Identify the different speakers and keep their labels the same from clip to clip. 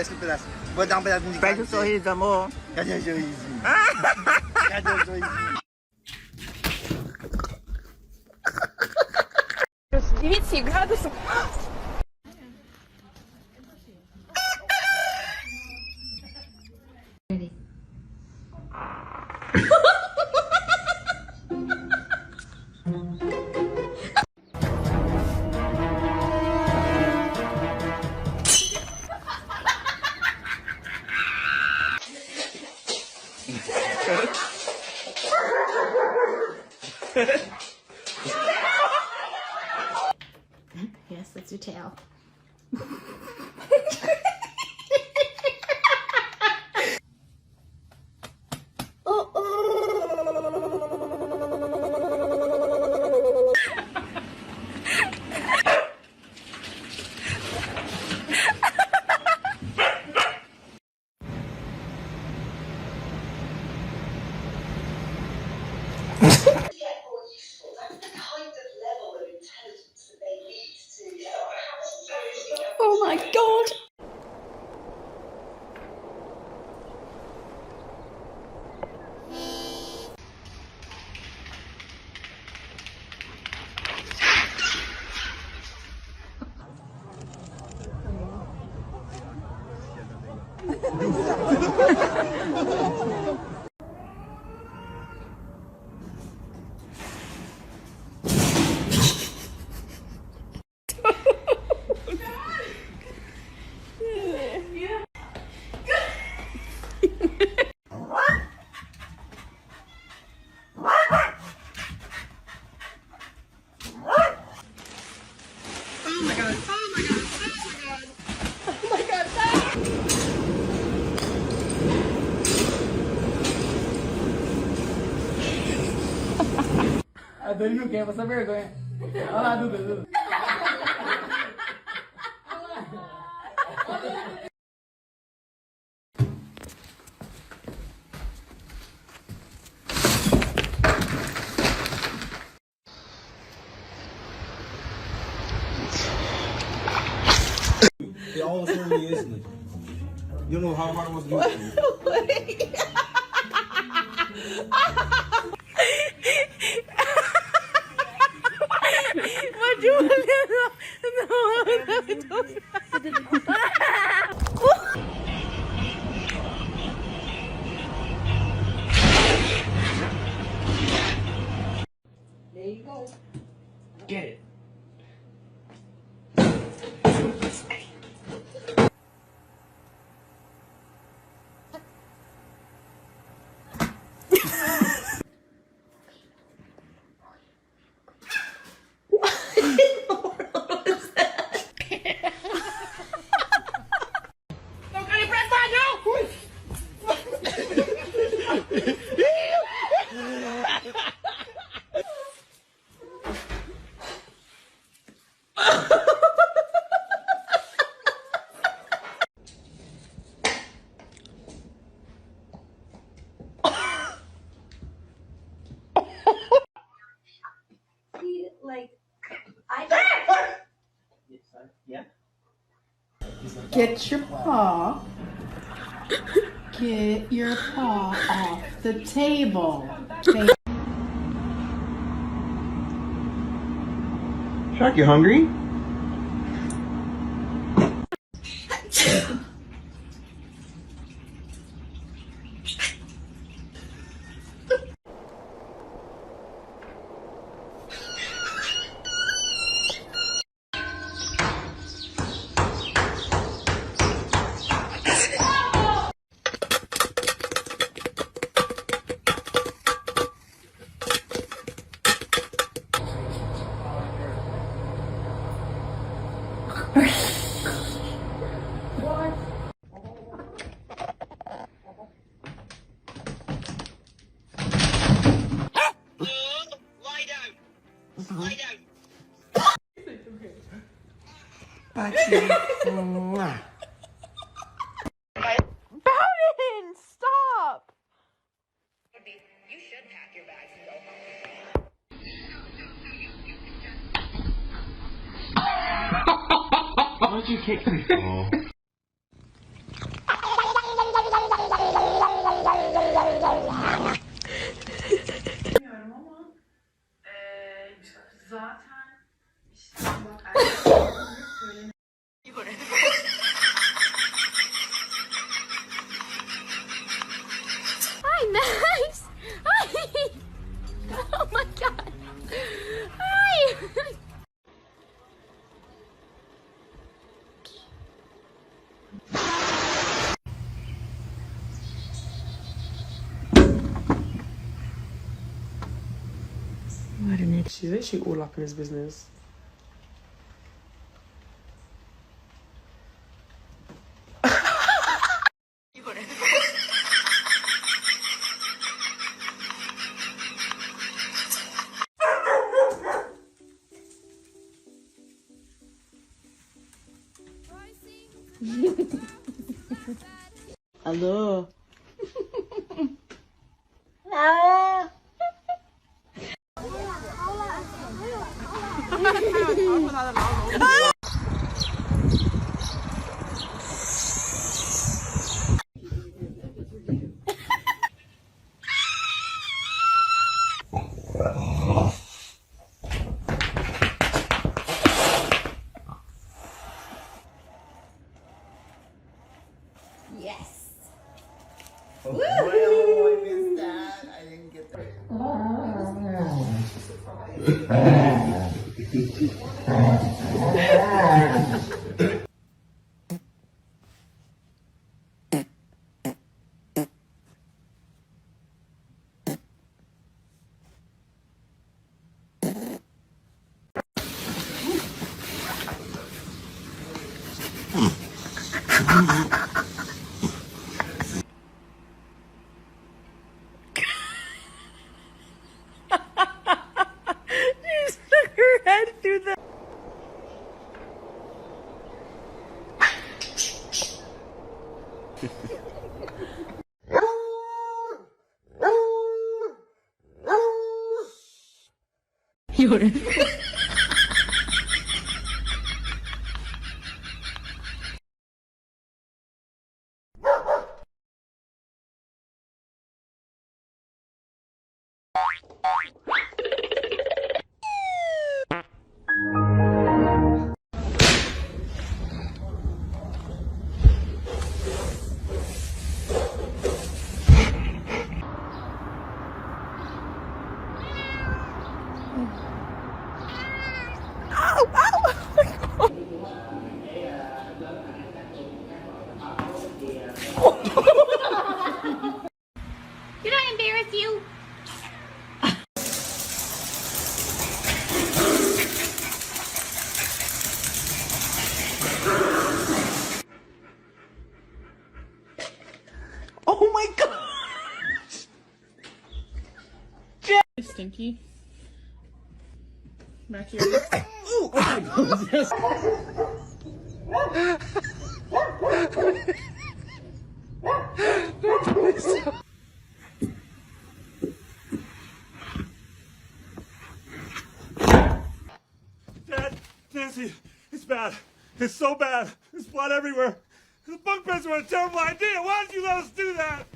Speaker 1: pedaço. Vou dar um pedacinho de carne.
Speaker 2: Pede o sorriso, amor.
Speaker 1: Cadê o sorrisinho? Cadê o sorrisinho?
Speaker 3: 1gradus.
Speaker 4: Yes, that's your tail.
Speaker 3: Oh my god.
Speaker 5: A Dani não quer passar vergonha. Olha lá, Duda, Duda.
Speaker 6: It all certainly isn't. You don't know how hard it was to do it.
Speaker 5: There you go. Get it.
Speaker 7: Get your paw. Get your paw off the table.
Speaker 6: Shark, you hungry?
Speaker 3: Bowden, stop!
Speaker 8: You should pack your bags and go home.
Speaker 6: Why'd you kick me?
Speaker 3: Hi, nice. Hi. Oh my god. Hi.
Speaker 2: She said she all up in his business.
Speaker 7: Hello.
Speaker 1: Well, I missed that. I didn't get that.
Speaker 2: She stuck her head through the.
Speaker 3: Did I embarrass you?
Speaker 2: Oh my god!
Speaker 7: Stinky. Back here.
Speaker 2: Oh my god! Yes.
Speaker 6: Dad, Nancy, it's bad. It's so bad. There's blood everywhere. The bunk beds were a terrible idea. Why did you let us do that?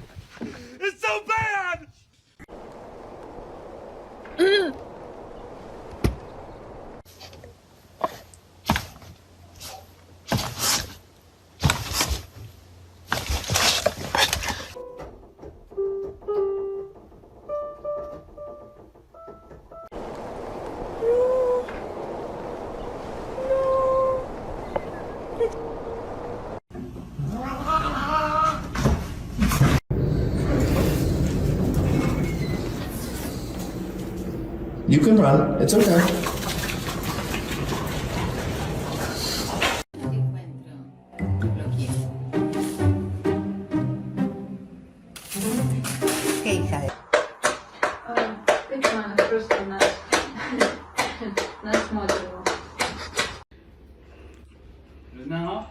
Speaker 6: It's so bad!
Speaker 1: You can run. It's okay.
Speaker 5: No.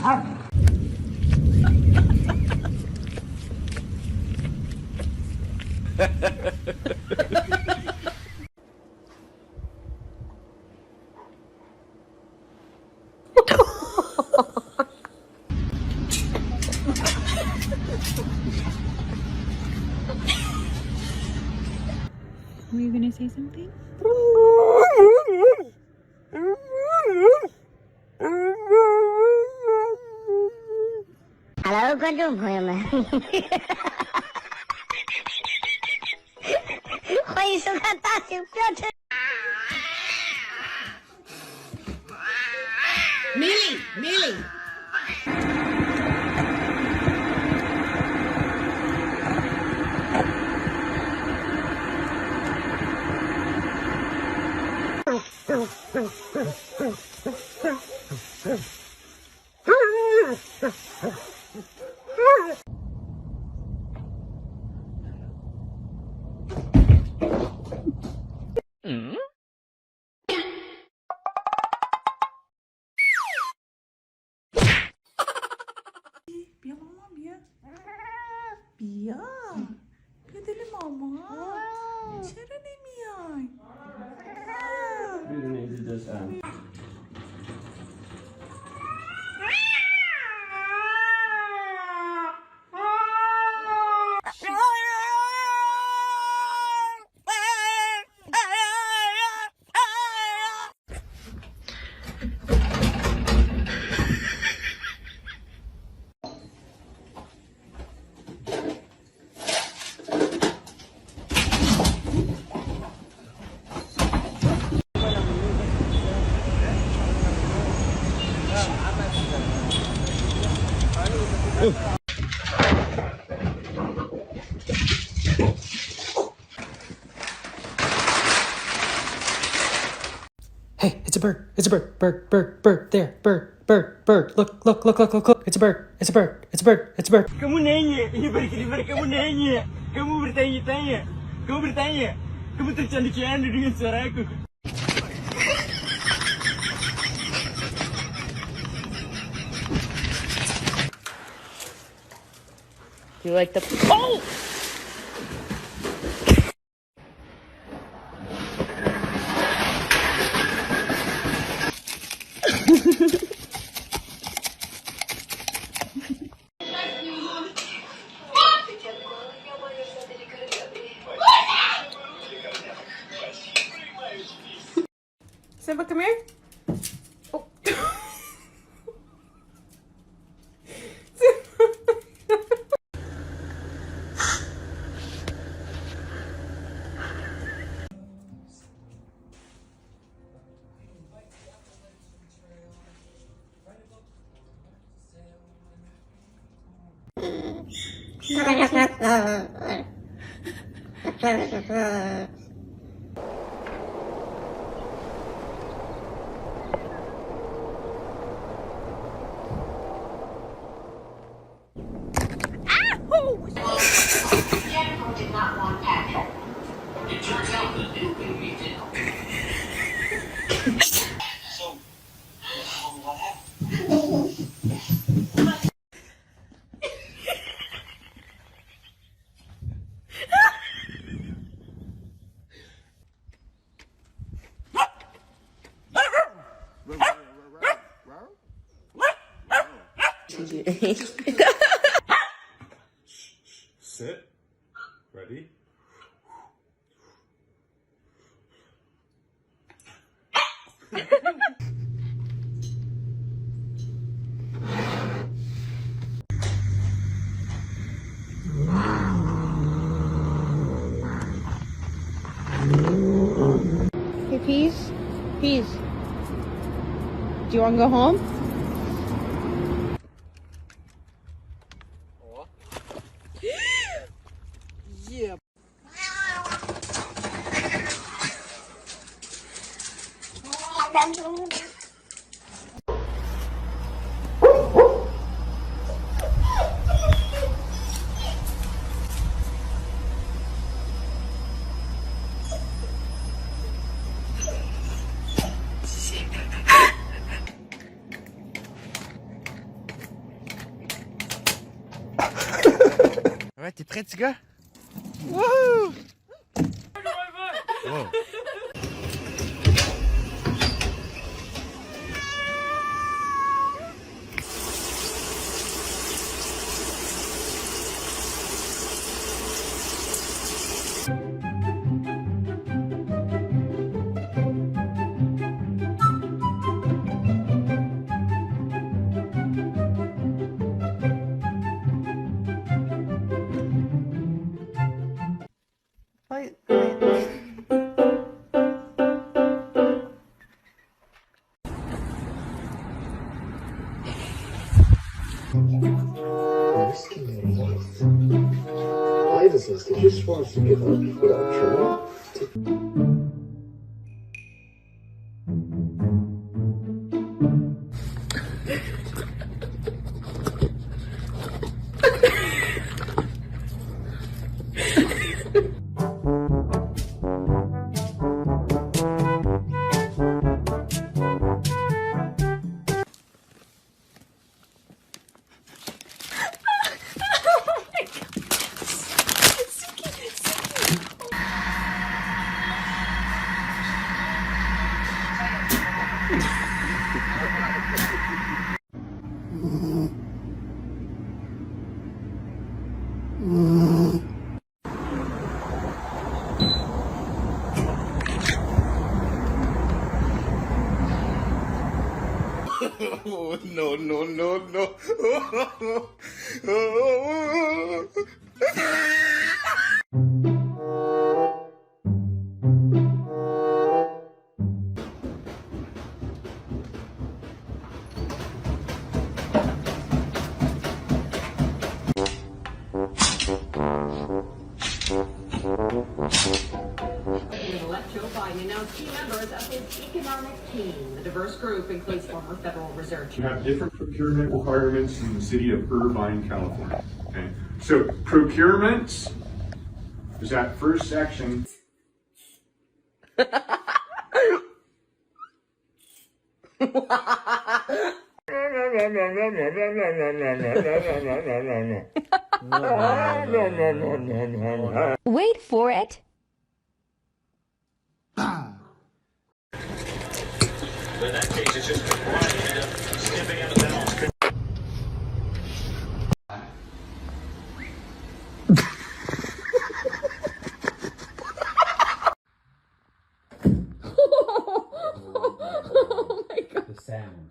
Speaker 2: Were you gonna say something?
Speaker 3: Hello,观众朋友们，欢迎收看大型飙车。
Speaker 2: Bia mama Bia. Bia. Bia dili mama. Çere ne mi yay?
Speaker 4: Hey, it's a bird. It's a bird. Bird, bird, bird. There. Bird, bird, bird. Look, look, look, look, look, look. It's a bird. It's a bird. It's a bird. It's a bird.
Speaker 5: Kamu nanya, ini beri kamu nanya. Kamu bertanya-tanya. Kamu bertanya. Kamu tercanda-canda dengan suaraku.
Speaker 2: You like the oh! Simba, come here. Oh.
Speaker 8: Jennifer did not want Patrick. It turns out that Newton we did. So, what happened?
Speaker 6: Sit. Ready?
Speaker 2: Hey, Peas. Peas. Do you want to go home? Yeah.
Speaker 1: Ouais, t'es prêt, petit gars? Wouhou! Wow. Privacy, he just wants to give up without trying. Oh, no, no, no, no.
Speaker 9: Elect Joe Biden announced key members of his economic team. The diverse group includes former Federal Reserve
Speaker 6: You have different procurement requirements in the city of Irvine, California. Okay, so procurements is that first section.
Speaker 3: Wait for it.
Speaker 5: In that case, it's just skipping out of bounds.
Speaker 7: Oh my god.
Speaker 4: The sound.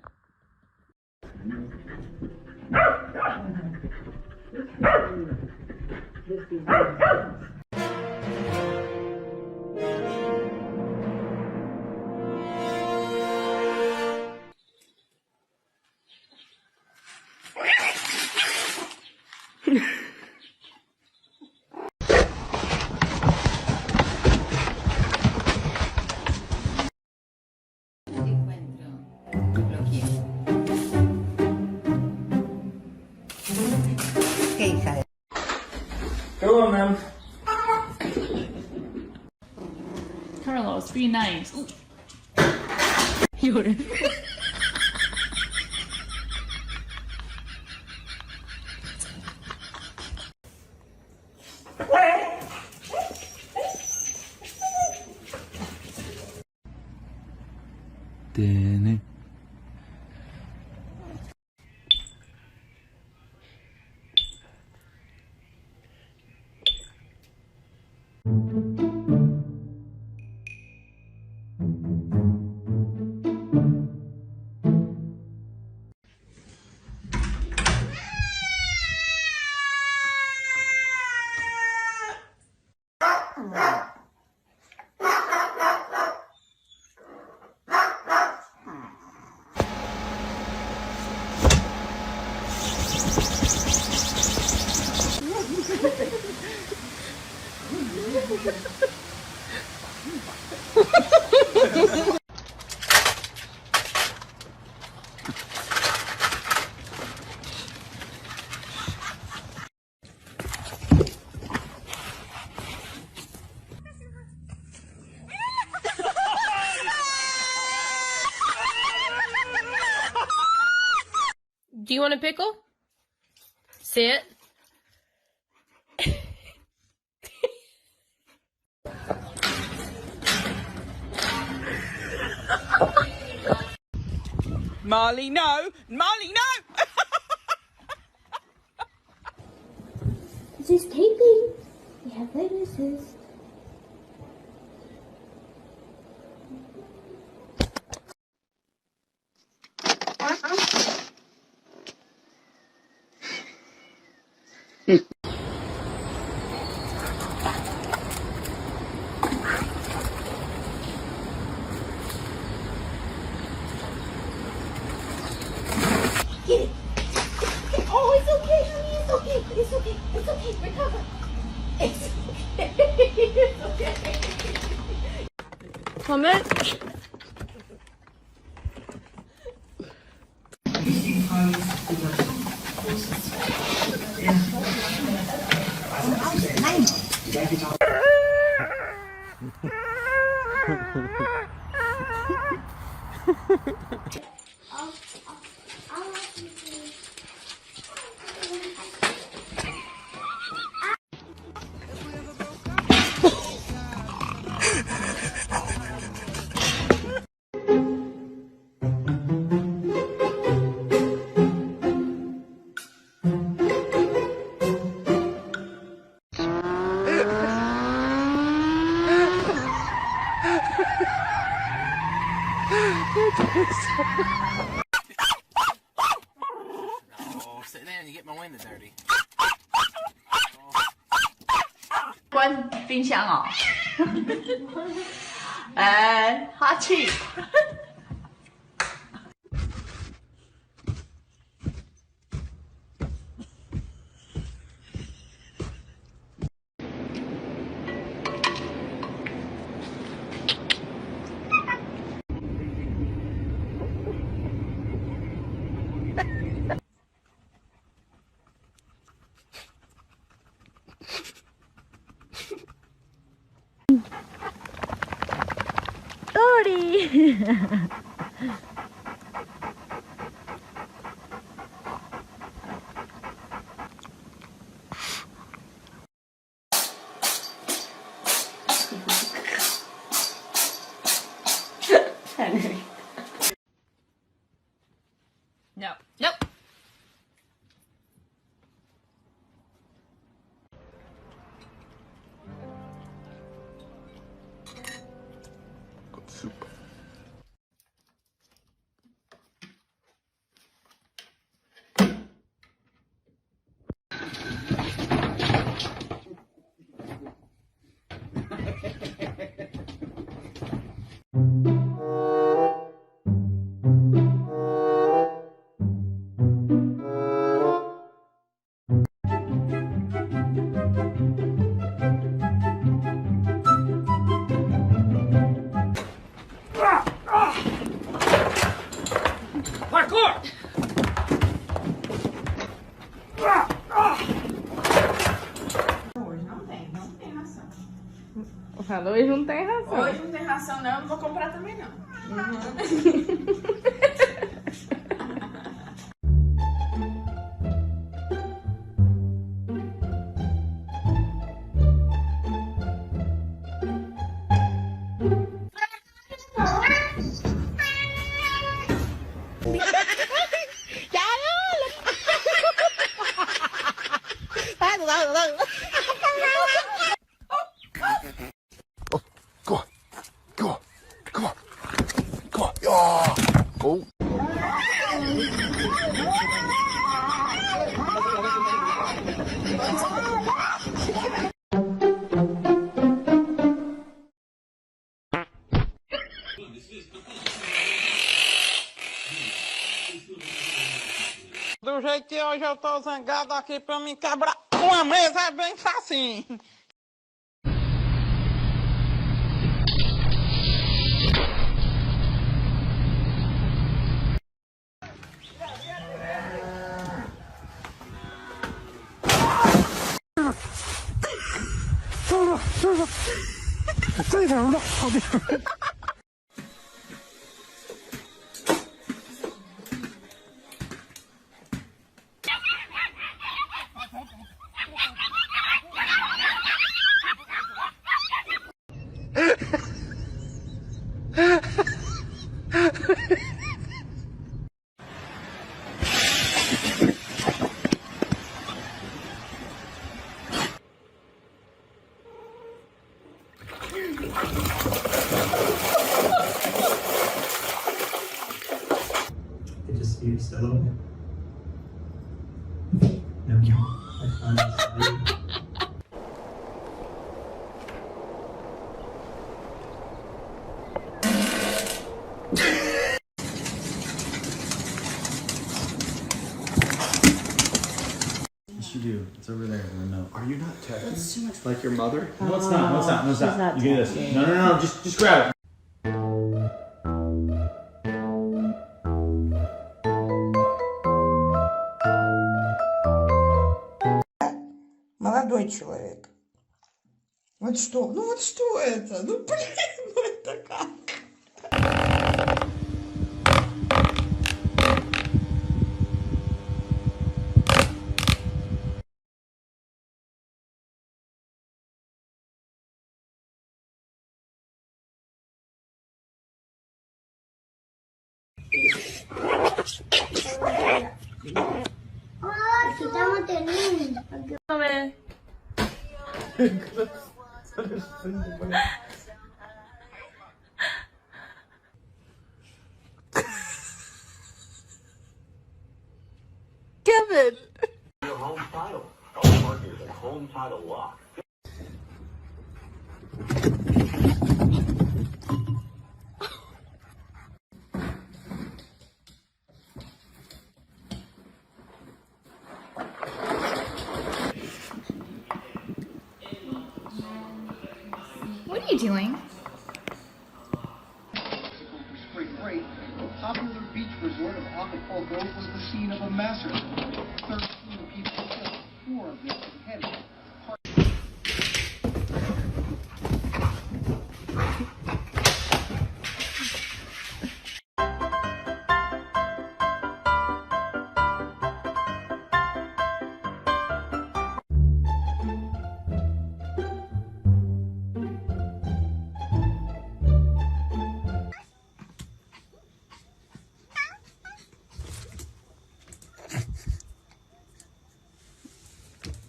Speaker 1: Go on, man.
Speaker 7: Carlos, be nice. You're
Speaker 4: Dinner.
Speaker 2: Do you want a pickle? Sit. Marley, no! Marley, no!
Speaker 10: This is taping. We have witnesses. Get it. Oh, it's okay, honey. It's okay. It's okay. It's okay. Recover. It's okay. It's okay.
Speaker 2: Comment.
Speaker 5: Oh, sit there and you get my window dirty.
Speaker 7: 关冰箱哦。哎，哈气。
Speaker 2: Dory!
Speaker 7: Henry.
Speaker 2: No. Nope.
Speaker 5: Parkour!
Speaker 2: O Falou e não tem razão.
Speaker 9: Hoje não tem ração não, eu não vou comprar também não.
Speaker 2: Do jeito que hoje eu tô zangado aqui pra me quebrar uma mesa é bem facinho.
Speaker 4: just eat a little bit. No, I
Speaker 1: Yes, you do. It's over there, the remote. Are you not teching? Like your mother?
Speaker 5: No, it's not. No, it's not. No, it's not. You do this. No, no, no. Just grab it.
Speaker 11: Молодой человек. Вот что? Ну вот что это? Ну блин, ну это как?
Speaker 10: Kevin!
Speaker 8: Your home title. Home partners and home title lock.
Speaker 10: What are you doing?
Speaker 12: Spring break, the popular beach resort of Acapulco was the scene of a massacre. 13 people killed, 4 of them beheaded.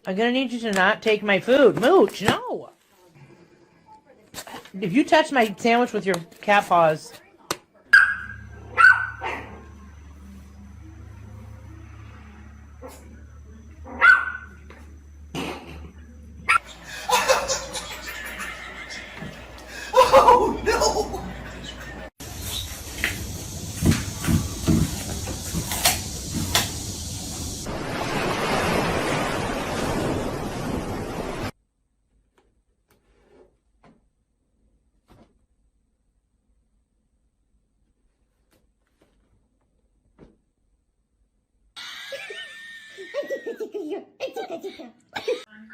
Speaker 13: I'm gonna need you to not take my food. Mooch, no! If you touch my sandwich with your cat paws.
Speaker 11: Oh no!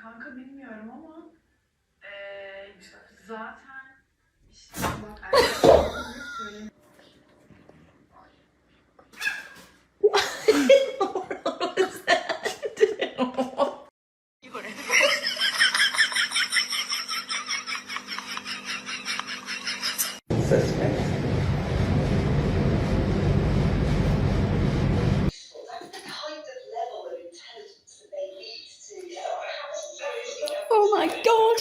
Speaker 9: Kanka bilmiyorum ama zaten işte bak söyle.
Speaker 10: Oh my god!